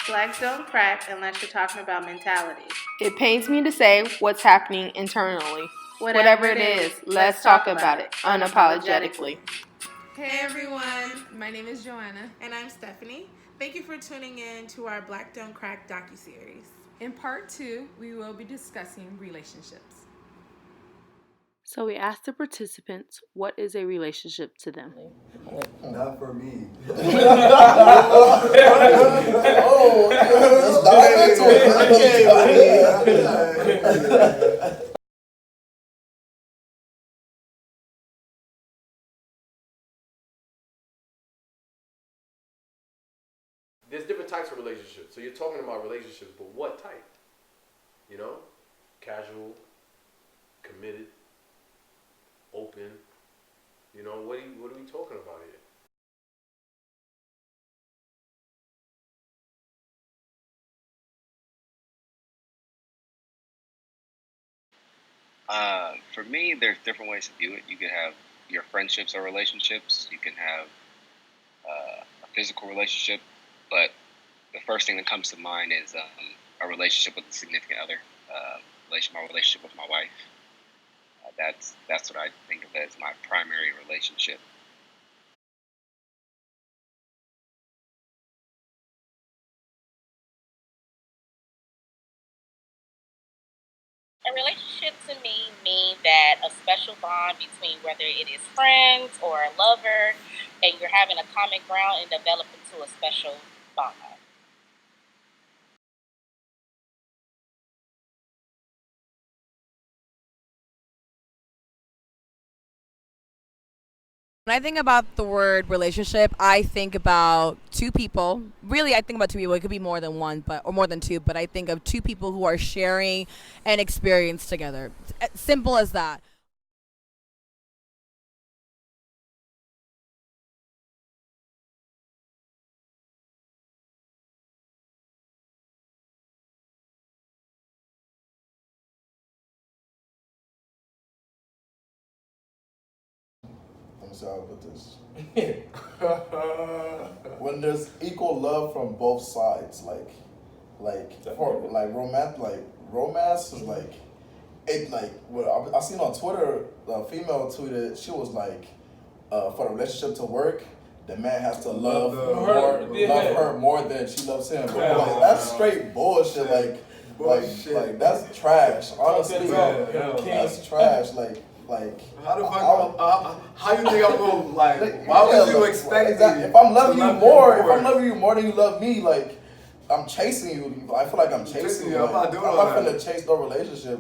Blacks don't crack unless you're talking about mentality. It pains me to say what's happening internally. Whatever it is, let's talk about it unapologetically. Hey everyone, My name is Joanna. and I'm Stephanie. Thank you for tuning in to our Black Don't Crack docu-series. In part 2, we will be discussing relationships. So we asked the participants, what is a relationship to them? Not for me. There's different types of relationships. So you're talking about relationships, but what type? You know? Casual, committed, open. You know, what are we talking about here? For me, there's different ways to view it. You can have your friendships or relationships. You can have a physical relationship, but the first thing that comes to mind is a relationship with a significant other. My relationship with my wife. That's what I think of as my primary relationship. A relationship to me means that a special bond between whether it is friends or a lover, and you're having a common ground and develop into a special bond. When I think about the word relationship, I think about two people. Really, I think about two people. It could be more than one, but or more than two. But I think of two people who are sharing an experience together. Simple as that. Let me see how I put this. When there's equal love from both sides, romance is like it like what I seen on Twitter. A female tweeted she was like, for the relationship to work, the man has to love her more than she loves him. But like, that's straight bullshit. Like that's trash. Honestly, that's trash. Like How the fuck? How you think I'm gonna like? Why would you expect exactly. me? If I'm loving you more, if I'm loving you more than you love me, like I'm chasing you. I feel like I'm chasing you. I'm not doing I'm all not that. finna chase no relationship.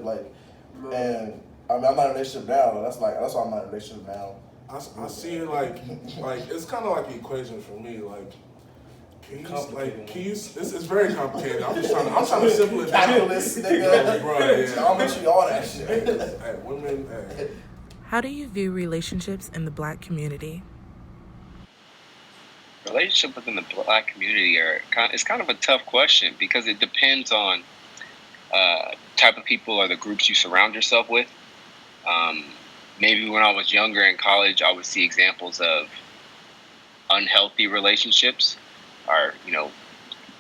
And I mean, I'm not in a relationship now. That's why I'm not in a relationship now. I see it like it's kind of like an equation for me. Like, can you? This is very complicated. I'm trying to simple it down. Capitalist nigga, Bro, yeah. geometry, all that shit. Hey, women. Hey. How do you view relationships in the Black community? Relationship within the Black community it's kind of a tough question because it depends on type of people or the groups you surround yourself with. Maybe when I was younger in college, I would see examples of unhealthy relationships, or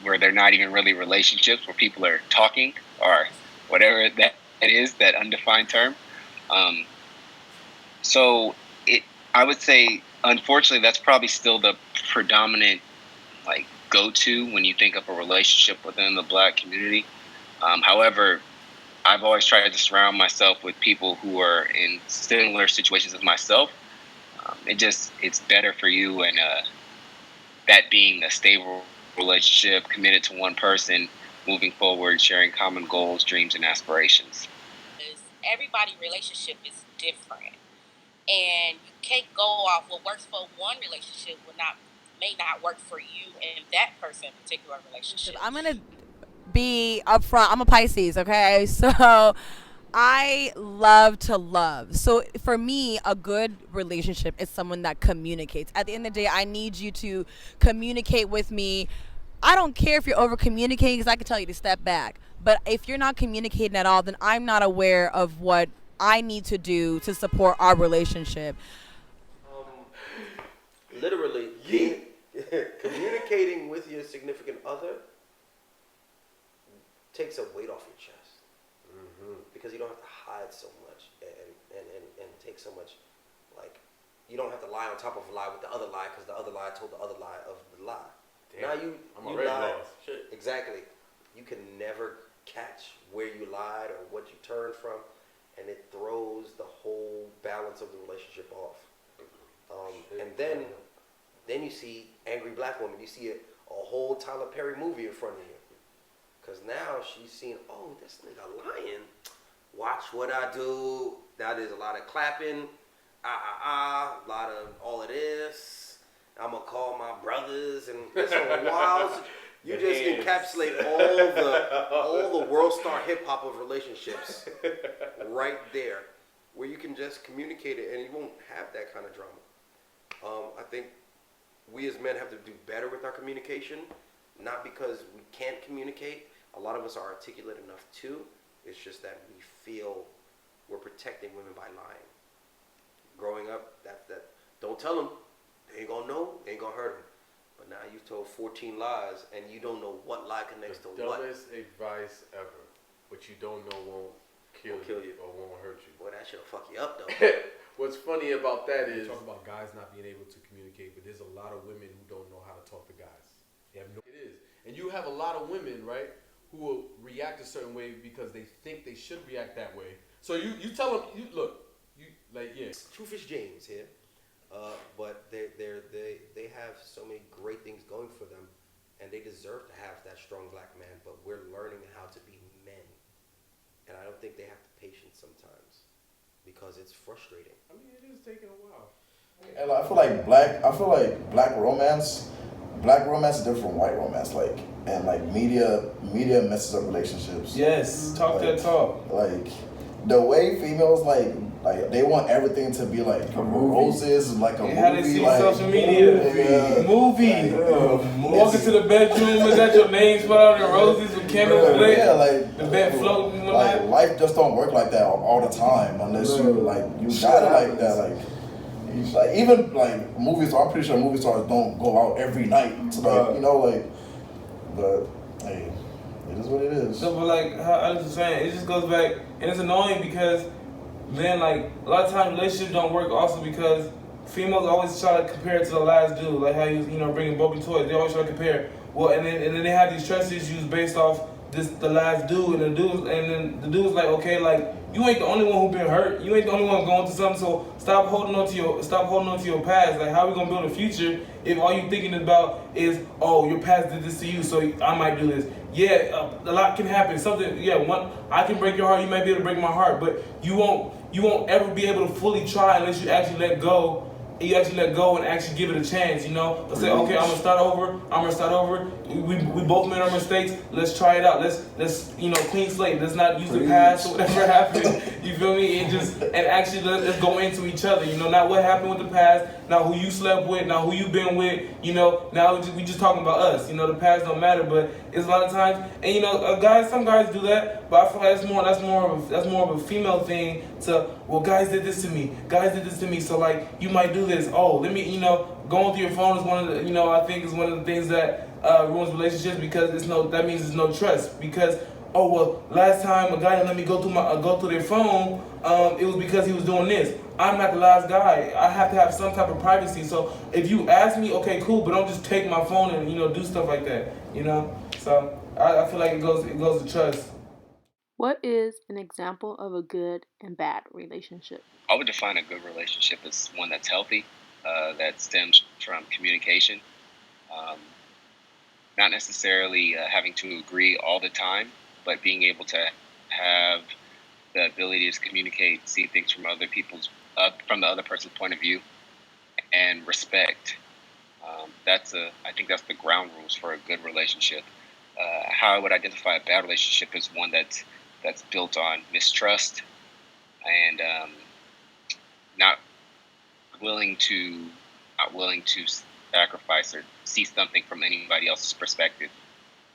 where they're not even really relationships, where people are talking or whatever that is, that undefined term. So I would say, unfortunately, that's probably still the predominant go-to when you think of a relationship within the Black community. However, I've always tried to surround myself with people who are in similar situations as myself. It's better for you, and that being a stable relationship, committed to one person, moving forward, sharing common goals, dreams, and aspirations. Everybody's relationship is different, and you can't go off what works for one relationship may not work for you and that person particular relationship. I'm gonna be upfront. I'm a Pisces, okay? So I love to love. So for me, a good relationship is someone that communicates. At the end of the day, I need you to communicate with me. I don't care if you're over communicating because I can tell you to step back. But if you're not communicating at all, then I'm not aware of what I need to do to support our relationship. Literally, communicating with your significant other takes a weight off your chest because you don't have to hide so much and take so much, like, you don't have to lie on top of a lie with the other lie because the other lie told the other lie of the lie. Damn, now you already lied. lost. Shit. Exactly. You can never catch where you lied or what you turned from, and it throws the whole balance of the relationship off. And then you see angry black woman. You see a whole Tyler Perry movie in front of you. Because now she's seen, oh, this nigga lying. Watch what I do. Now there's a lot of clapping. A lot of all of this. I'm going to call my brothers. And it's a wild. You just encapsulate all the world star hip hop of relationships right there. Where you can just communicate it and you won't have that kind of drama. I think we as men have to do better with our communication. Not because we can't communicate. A lot of us are articulate enough too. It's just that we feel we're protecting women by lying. Growing up, that don't tell them. They ain't gonna know. They ain't gonna hurt them. But now you've told 14 lies and you don't know what lie connects to what. Dumbest advice ever, but you don't know won't kill you or won't hurt you. Boy, that shit'll fuck you up though. What's funny about that is, you talk about guys not being able to communicate, but there's a lot of women who don't know how to talk to guys. They have no. it is, and you have a lot of women, right, who will react a certain way because they think they should react that way. So you tell them, Truth is James here, but they have so many great things going for them, and they deserve to have that strong black man. But we're learning how to be men, and I don't think they have the patience sometimes because it's frustrating. I mean, it is taking a while. And I feel like black romance is different from white romance. Media messes up relationships. Yes, talk that talk. Like the way females like they want everything to be like roses, like a movie. How they see like, social media, movie. Walk into the bedroom and got your name spelled out in roses with candles lit. Yeah, like the bed floating. Like life just don't work like that all the time unless you gotta like that like even like movie stars. I'm pretty sure movie stars don't go out every night. So but hey, it is what it is. So, but like how Alex was saying, it just goes back, and it's annoying because then like a lot of times relationships don't work also because females always try to compare it to the last dude, like how he was, bringing broken toys. They always try to compare. Well, and then they have these trust issues based off the last dude, and then the dude's like, okay, like you ain't the only one who been hurt. You ain't the only one going through something. So stop holding on to your past. Like how we gonna build a future if all you thinking about is, oh, your past did this to you, so I might do this. Yeah, a lot can happen. I can break your heart. You might be able to break my heart, but you won't ever be able to fully try unless you actually let go. You actually let go and actually give it a chance, Let's say, okay, I'm gonna start over. We both made our mistakes. Let's try it out. Let's clean slate. Let's not use the past or whatever happened. You feel me? And actually let's go into each other. Not what happened with the past. Not who you slept with. Not who you been with. Now we just talking about us. The past don't matter, but it's a lot of times. And some guys do that, but I feel like that's more of a female thing. Guys did this to me. So like you might do this. Oh, let me, going through your phone is one of the, I think is one of the things that ruins relationships because that means there's no trust. Because, last time a guy didn't let me go through their phone, it was because he was doing this. I'm not the last guy. I have to have some type of privacy. So if you ask me, okay, cool, but don't just take my phone and, do stuff like that, So I feel like it goes to trust. What is an example of a good and bad relationship? I would define a good relationship as one that's healthy, that stems from communication. Not necessarily having to agree all the time, but being able to have the ability to communicate, see things from from the other person's point of view, and respect. I think that's the ground rules for a good relationship. How I would identify a bad relationship is one that's built on mistrust and not willing to sacrifice or see something from anybody else's perspective.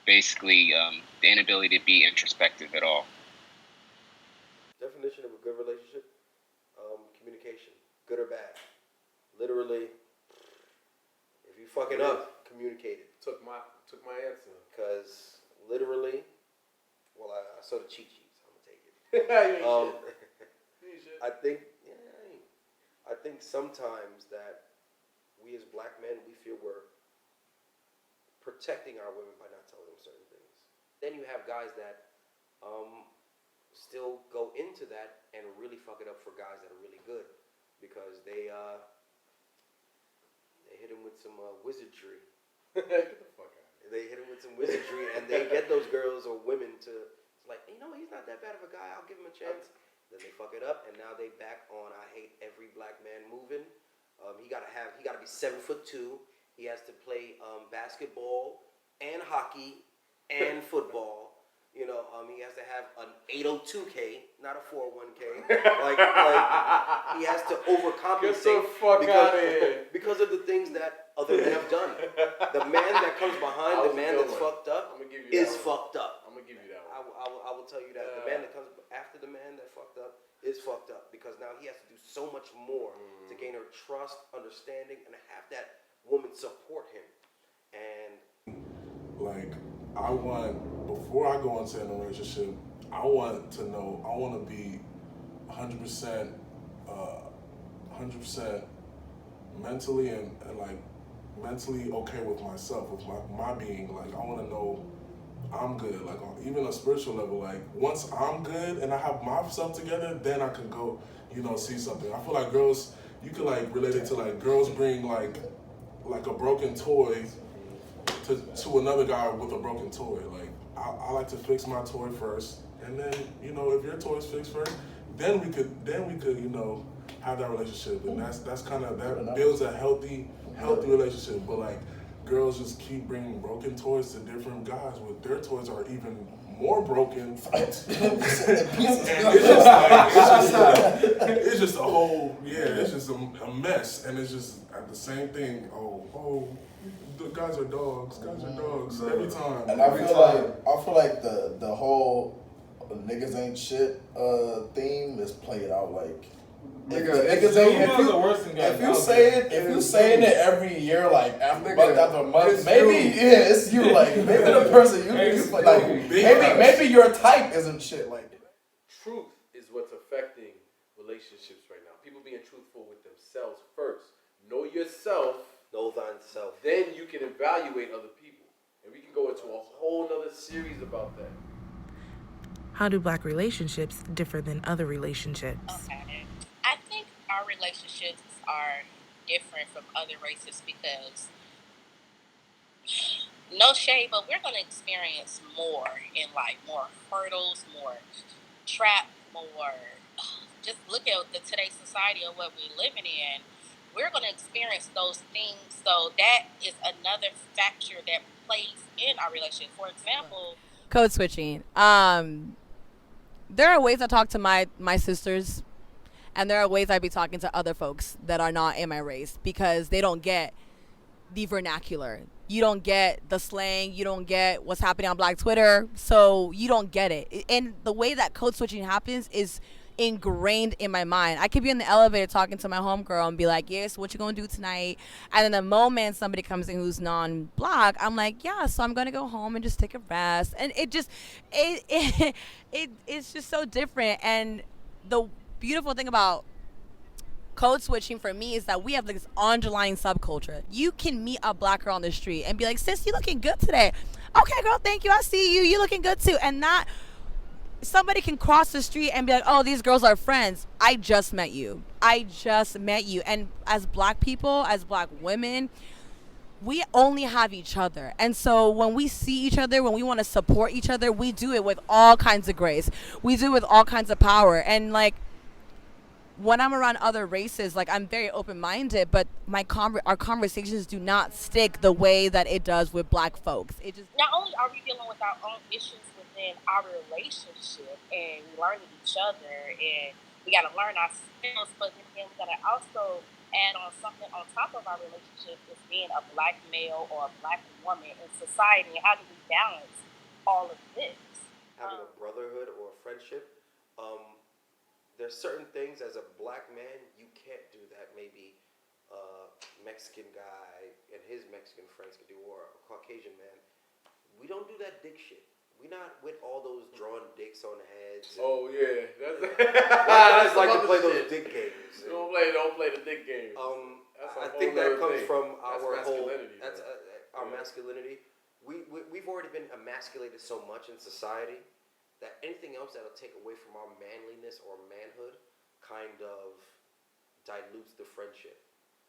Basically, the inability to be introspective at all. Definition of a good relationship: communication, good or bad. Literally, if you fucking up, communicate it. Took my answer. Because literally, So the cheat sheets, I'm gonna take it. You ain't shit. You ain't shit. I think sometimes that we as black men, we feel we're protecting our women by not telling them certain things. Then you have guys that still go into that and really fuck it up for guys that are really good because they hit him with some wizardry. Get the fuck out. They hit him with some wizardry and they get those girls or women to like, you know, he's not that bad of a guy. I'll give him a chance. Then they fuck it up and now they back on. I hate every black man moving. He gotta be 7'2". He has to play basketball and hockey and football. You know, he has to have an 802K, not a 401K. like he has to overcompensate. Get the fuck out of here. Because of the things that other men have done. The man that comes behind the man that's fucked up is fucked up. I'm gonna give you that one. I will tell you that. The man that comes after the man that fucked up is fucked up because now he has to do so much more to gain her trust, understanding, and have that woman support him. And like, I want, before I go into a relationship, I want to know, I want to be 100% mentally and like mentally okay with myself, with my being. Like, I want to know I'm good, like on even a spiritual level. Like, once I'm good and I have myself together, then I can go, you know, see something. I feel like girls, you could like relate it to like girls bring like a broken toy to another guy with a broken toy. Like, I like to fix my toy first, and then, you know, if your toy's fixed first, then we could you know, have that relationship, and that's kind of, that builds a healthy relationship. But like, girls just keep bringing broken toys to different guys with their toys are even more broken. It's just a whole, it's just a mess, and it's just at the same thing. Oh, the guys are dogs. Guys are dogs every time. And I feel like the whole niggas ain't shit theme is played out like. Niggas ain't. If you saying it every year, like after month after month, maybe it's you. Like maybe the person maybe your type isn't shit. Like, truth is what's affecting relationships right now. People being truthful with themselves first. Know yourself. Know thyself. Then you can evaluate other people, and we can go into a whole nother series about that. How do black relationships differ than other relationships? Okay. I think our relationships are different from other races because, no shade, but we're going to experience more in life, more hurdles, more trap, more. Just look at today's society of what we're living in. We're going to experience those things, so that is another factor that plays in our relationship. For example, code switching. There are ways I talk to my sisters, and there are ways I be talking to other folks that are not in my race because they don't get the vernacular. You don't get the slang. You don't get what's happening on Black Twitter, so you don't get it. And the way that code switching happens is ingrained in my mind. I could be in the elevator talking to my homegirl and be like, yes, what you gonna do tonight? And then the moment somebody comes in who's non-black, I'm like, yeah, so I'm gonna go home and just take a rest. And it's just so different. And the beautiful thing about code switching for me is that we have this underlying subculture. You can meet a black girl on the street and be like, sis, you looking good today. Okay, girl, thank you. I see you. You looking good too. And not somebody can cross the street and be like, oh, these girls are friends. I just met you. And as black people, as black women, we only have each other. And so when we see each other, when we want to support each other, we do it with all kinds of grace. We do it with all kinds of power. And like, when I'm around other races, like, I'm very open-minded, but our conversations do not stick the way that it does with black folks. It just, not only are we dealing with our own issues within our relationship and learning each other, and we got to learn our skills, but then we got to also add on something on top of our relationship is being a black male or a black woman in society. How do we balance all of this? Having a brotherhood or a friendship. There's certain things as a black man you can't do that maybe a Mexican guy and his Mexican friends can do, or a Caucasian man. We don't do that dick shit. We not with all those drawn dicks on heads. Oh yeah, guys like to some play other those shit. dick games. Don't play the dick game. That's a I whole think that nother comes thing. from That's our masculinity. That's our masculinity. We've already been emasculated so much in society that anything else that'll take away from our manliness or manhood kind of dilutes the friendship.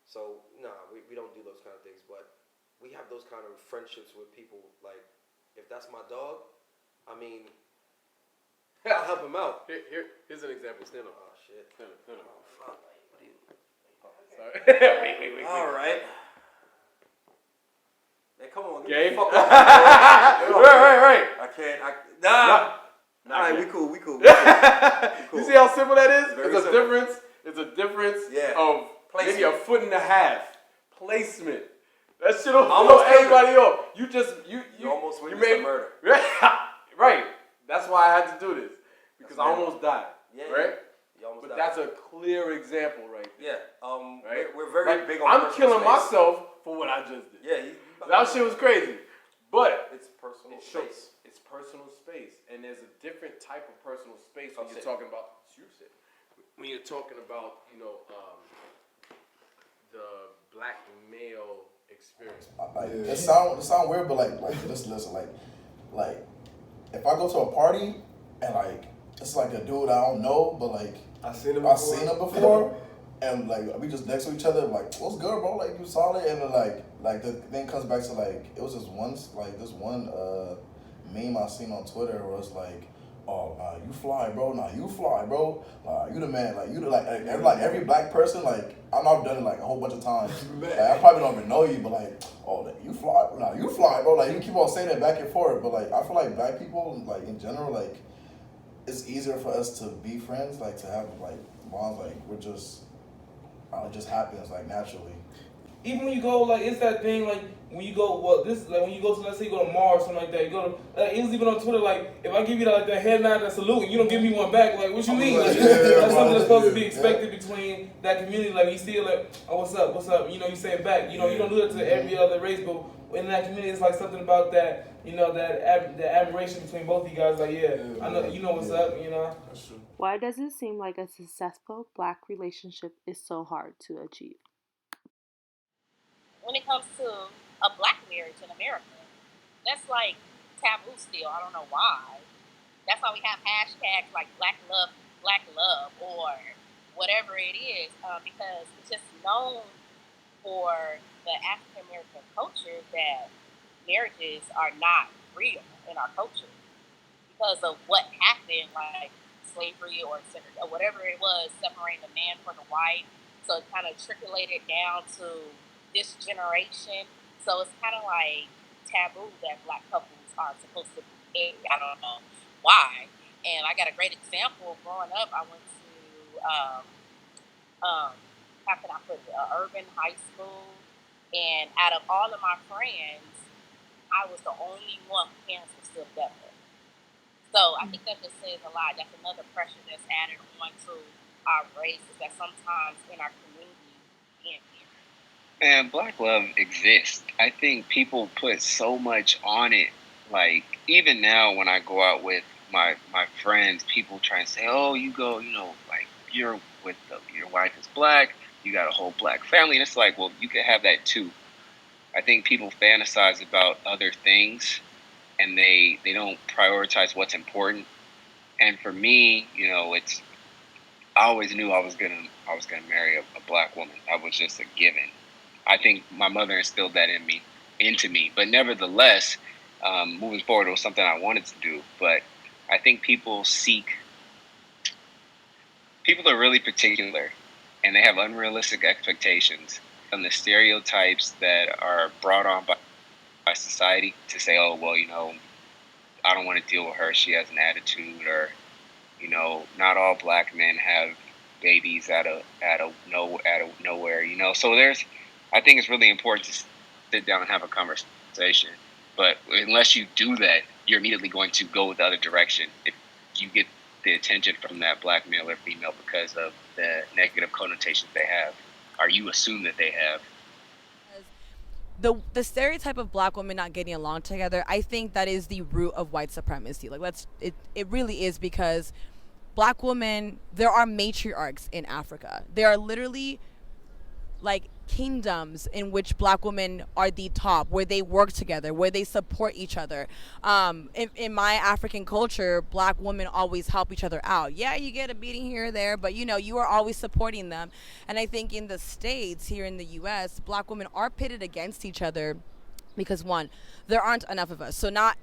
So we don't do those kind of things, but we have those kind of friendships with people. Like, if that's my dog, I mean, I'll help him out. Here's an example. Stand up. Oh shit. Stand up. Oh fuck. Sorry. wait. All right. Man, come on. Game. Fuck off. Right. I can't. Nah. All right, we cool. You see how simple that is? Very It's a simple. difference. It's a difference of Placement. maybe a foot and a half. Placement. That shit will Almost throw everybody off. You almost you witnessed made a murder. Right. That's why I had to do this. Because I almost died. Yeah. Right? You almost But died. that's a clear example right there. Yeah. Right? We're very big on I'm personal killing space. myself for what I just did. Yeah. That shit was crazy. But It's personal it shows space. it's personal space. And there's a different type of personal space when That's you're it. talking about when you're talking about, the black male experience. It sound weird, but like listen, like if I go to a party and like it's like a dude I don't know, but like I've seen him before, and like we just next to each other, like what's good, bro? Like you solid, and then like the thing comes back to like it was this one meme I seen on Twitter where it's like, oh, you fly, bro. You fly, bro. You the man. Like you every black person. Like I've done it like a whole bunch of times. Like, I probably don't even know you, but like, oh, you fly. You fly, bro. Like you keep on saying that back and forth. But like I feel like black people, like in general, like it's easier for us to be friends, like to have like bonds. Like we're just, it just happens like naturally. Even when you go, like, it's that thing, like, when you go, when you go to, let's say you go to Mars or something like that, you go to, it was even on Twitter, like, if I give you, that head nod, that salute, and you don't give me one back, like, what you mean? Like, that's something that's supposed to be expected between that community, like, you see it, like, oh, what's up, you say it back, you don't do that to every other race, but in that community, it's like something about that, that admiration between both of you guys, like, I know, you know what's up, That's true. Why does it seem like a successful black relationship is so hard to achieve? When it comes to a black marriage in America, that's like taboo still. I don't know why. That's why we have hashtags like black love, or whatever it is, because it's just known for the African American culture that marriages are not real in our culture because of what happened, like slavery or whatever it was, separating the man from the wife. So it kind of trickulated down to this generation. So it's kind of like taboo that black couples are supposed to be. I don't know why. And I got a great example. Growing up, I went to how can I put it, an urban high school, and out of all of my friends, I was the only one whose parents were still together. So I think that just says a lot. That's another pressure that's added onto our race, is that sometimes in our community, being married. And black love exists. I think people put so much on it. Like, even now when I go out with my friends, people try and say, oh, you go, like, you're with your wife is black, you got a whole black family. And it's like, well, you can have that too. I think people fantasize about other things and they don't prioritize what's important. And for me, I always knew I was gonna marry a black woman. That was just a given. I think my mother instilled that into me. But nevertheless, moving forward, it was something I wanted to do. But I think people are really particular, and they have unrealistic expectations and the stereotypes that are brought on by society to say, oh, well, I don't want to deal with her. She has an attitude, or, not all black men have babies out of nowhere, So I think it's really important to sit down and have a conversation. But unless you do that, you're immediately going to go the other direction. If you get the attention from that black male or female because of the negative connotations they have, or you assume that they have. the stereotype of black women not getting along together, I think that is the root of white supremacy. Like it really is, because black women, there are matriarchs in Africa. There are literally like kingdoms in which black women are the top, where they work together, where they support each other. In my African culture, black women always help each other out. Yeah, you get a beating here or there, but you are always supporting them. And I think in the States, here in the US, black women are pitted against each other because, one, there aren't enough of us. So not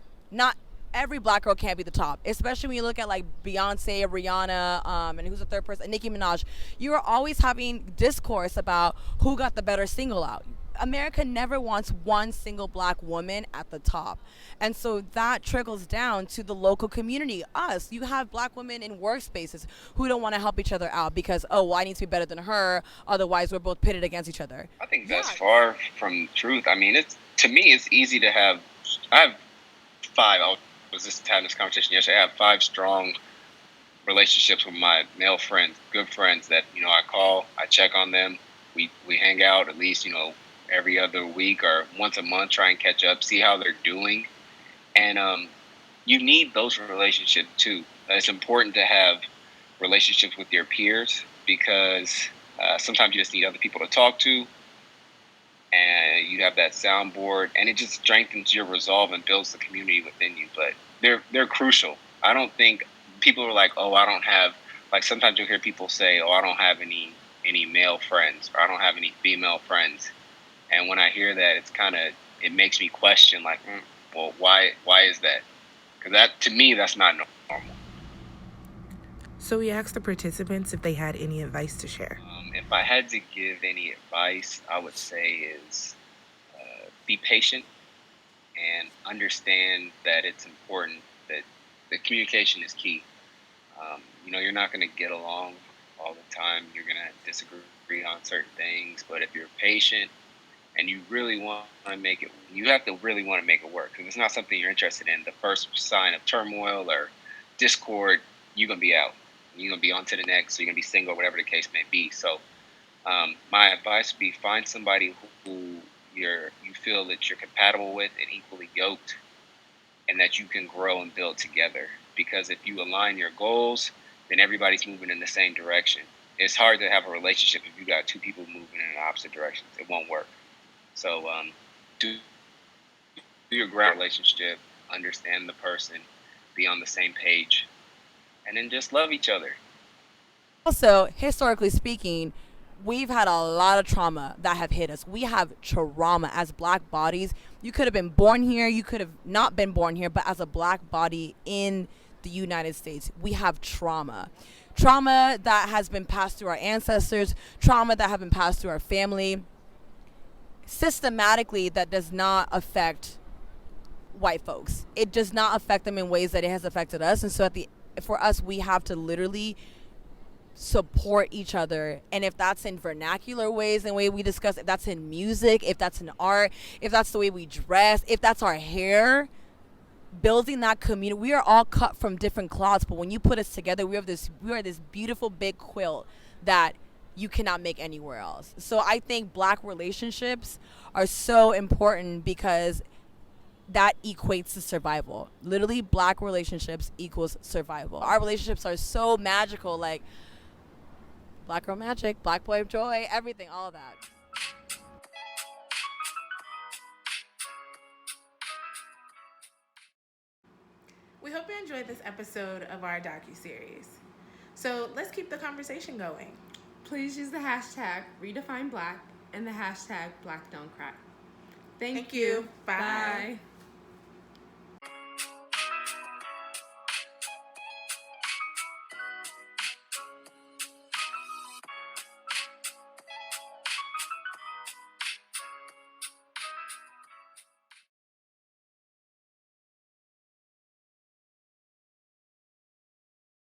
every black girl can't be the top, especially when you look at like Beyonce, Rihanna, and who's the third person, Nicki Minaj. You are always having discourse about who got the better single out. America never wants one single black woman at the top. And so that trickles down to the local community, us. You have black women in workspaces who don't want to help each other out because, oh, well, I need to be better than her, otherwise we're both pitted against each other. I think that's far from truth. I mean, to me, it's easy to have. I have 5. I was just having this conversation yesterday. I have 5 strong relationships with my male friends, good friends that I call, I check on them. We hang out at least every other week or once a month, try and catch up, see how they're doing. And you need those relationships too. It's important to have relationships with your peers because sometimes you just need other people to talk to. And you have that soundboard, and it just strengthens your resolve and builds the community within you. But they're crucial. I don't think people are like, oh, I don't have, like sometimes you'll hear people say, oh, I don't have any male friends, or I don't have any female friends. And when I hear that, it makes me question, like, well, why is that? Because that, to me, that's not normal. So we asked the participants if they had any advice to share. If I had to give any advice, I would say is be patient and understand that it's important that the communication is key. You're not going to get along all the time. You're going to disagree on certain things. But if you're patient and you really want to make it, you have to really want to make it work. If it's not something you're interested in, the first sign of turmoil or discord, you're going to be out. You're going to be on to the next, or you're going to be single, whatever the case may be. So my advice would be find somebody who you feel that you're compatible with and equally yoked, and that you can grow and build together. Because if you align your goals, then everybody's moving in the same direction. It's hard to have a relationship if you got 2 people moving in opposite directions. It won't work. So do your ground relationship, understand the person, be on the same page, and then just love each other. Also, historically speaking, we've had a lot of trauma that have hit us. We have trauma as black bodies. You could have been born here. You could have not been born here. But as a black body in the United States, we have trauma. Trauma that has been passed through our ancestors. Trauma that have been passed through our family. Systematically, that does not affect white folks. It does not affect them in ways that it has affected us. And so for us, we have to literally support each other. And if that's in vernacular ways and the way we discuss, if that's in music, if that's in art, if that's the way we dress, if that's our hair, building that community. We are all cut from different cloths, but when you put us together, we are this beautiful big quilt that you cannot make anywhere else. So I think black relationships are so important because that equates to survival. Literally, black relationships equals survival. Our relationships are so magical, like black girl magic, black boy of joy, everything, all of that. We hope you enjoyed this episode of our docu-series. So let's keep the conversation going. Please use the hashtag Redefine Black and the hashtag Black Don't Crack. Thank you. Bye. Bye.